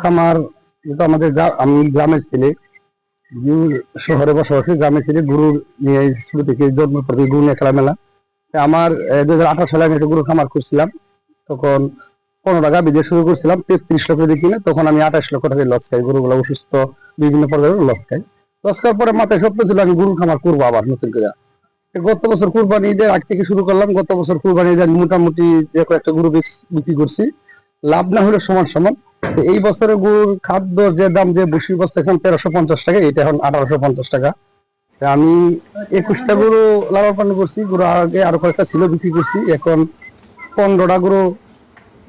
খামার যেটা আমাদের আমি গ্রামের ছেলে, শহরে বসবাসী, গ্রামের ছেলে গরু নিয়ে শুরু থেকে জন্ম প্রতি গরু নিয়ে খেলামেলা। আমার 2018 সালে আমি একটা গরু খামার করছিলাম। তখন 15 টাকা বিদেশ শুরু করছিলাম 33 লক্ষ দিয়ে কিনে। তখন আমি 28 লক্ষ টাকা লস খাই, গরুগুলো অসুস্থ, বিভিন্ন পর্যায়ে লস খাই। লস খাওয়ার পরে মাথায় স্বপ্ন ছিল আমি গরু খামার করবো আবার নতুন করে। গত বছর কুরবানি ঈদের আগ থেকে শুরু করলাম। গত বছর কুরবানি ঈদের মোটামুটি যে কয়েকটা গরু বিক্রি করছি, লাভ না হলে সমান সমান। এই বছরের গরুর খাদ্য যে দাম, যে বসি বস্তা এখন 1350 টাকা, এটা এখন 1850 টাকা। আমি 21টা গরু লালন পালন করছি। গরু আগে আরো কয়েকটা ছিল, বিক্রি করছি। এখন 15টা গরু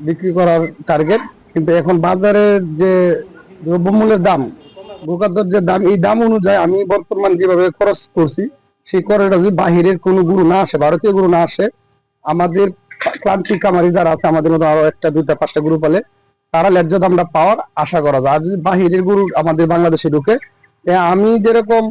বিক্রি করার টার্গেট। কিন্তু এখন বাজারের যে দ্রব্যমূল্যের দাম, গোখাদ্যের যে দাম, এই দাম অনুযায়ী আমি বর্তমান যেভাবে খরচ করছি, সেই খরচটা যদি বাহিরের কোনো গরু না আসে, ভারতীয় গরু না আসে, আমাদের ক্লান্তিক খামারি যারা আছে, আমাদের মতো আরো 1টা 2টা 5টা গরু পালে, তারা ন্যায্য দামটা পাওয়ার আশা করা যায়। আর যদি বাহিরের গরু আমাদের বাংলাদেশে ঢুকে, আমি যেরকম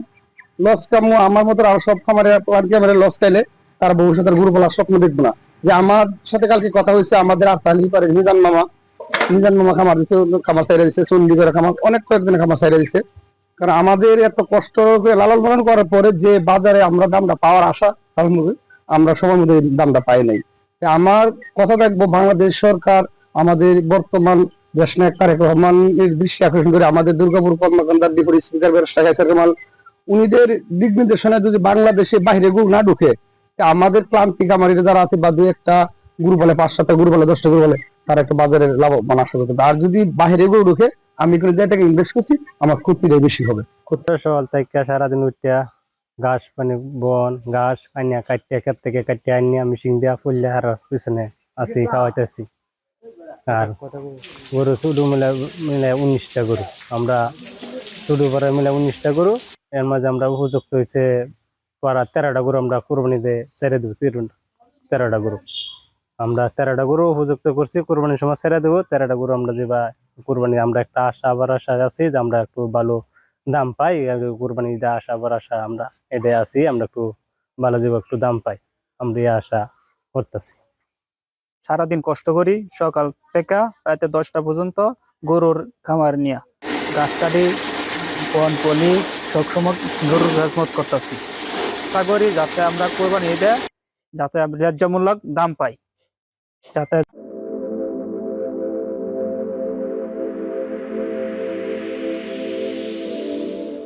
লস কামো, আমার মতো আরো সব খামারে লস খাইলে তারা ভবিষ্যতের গরু পালার স্বপ্ন দেখবে না। যে আমার সাথে কালকে কথা হয়েছে, আমাদের আতালি পারে মিজান মামা খামার দিচ্ছে, খামার সাইডে দিচ্ছে, চন্ডীগড়ের খামার, অনেক কয়েকদিনের খামার সাইডে দিচ্ছে। কারণ আমাদের এত কষ্ট করে লালন পালন করার পরে যে বাজারে আমরা দামটা পাওয়ার আশা, আমরা সময় মধ্যে দামটা পাই নাই। আমার কথা থাকবো, বাংলাদেশ সরকার আমাদের বর্তমান দেশ নায়ক তারেক রহমানের দৃষ্টি আকর্ষণ করে আমাদের দুর্গাপুর কর্মকান্ডার ডিপুটি স্পিকার কামাল, উনিদের দিক নির্দেশনায় যদি বাংলাদেশে বাইরে গরু না ঢুকে, আমাদের ক্লান্তিক খামারিরা যারা আছে, বা 2-1টা গরু বলে, 5-7টা গরু বলে, 10টা গরু বলে, তারা একটা বাজারের লাভবান আশা করতে। আর যদি বাইরে গরু ঢুকে, আমি কোনো যে টাকা ইনভেস্ট করছি, আমার ক্ষতিটাই বেশি হবে। সকাল থেকে সারাদিন উঠিয়া ঘাস মানে বন ঘাস আনিয়া কাটিয়া, ক্ষেত থেকে কাটিয়া আনিয়া মিশিং দিয়া ফুললে আর পিছনে আসি খাওয়াইতেছি। আর গরু শুধু মিলে মিলে 19টা গরু, আমরা শুধু করে মিলে 19টা গরু। এর মাঝে আমরা উপযুক্ত হয়েছে 13টা গরু আমরা কোরবানিতে ছেড়ে দেবো। 13টা গরু আমরা 13টা গরু উপযুক্ত করছি, কোরবানির সময় ছেড়ে দেবো। 13টা গরু আমরা দিবা কোরবানি, আমরা একটা আশা আবার আশা আছি যে আমরা একটু ভালো দাম পাই। কোরবানি ঈদে আশা আবার আশা আমরা এটাই আছি, আমরা একটু ভালো দিব, একটু দাম পাই, আমরা এই আশা করতেছি। সারাদিন কষ্ট করি, সকাল থেকে রাতে 10টা পর্যন্ত গরুর খামার নিয়ে গাছ কাটি, বন পলি সবসময় গরুর খেজমত করতেছি। আশা করি যাতে আমরা কোরবানি ঈদে যাতে ন্যায্য মূল্য দাম পাই, যাতে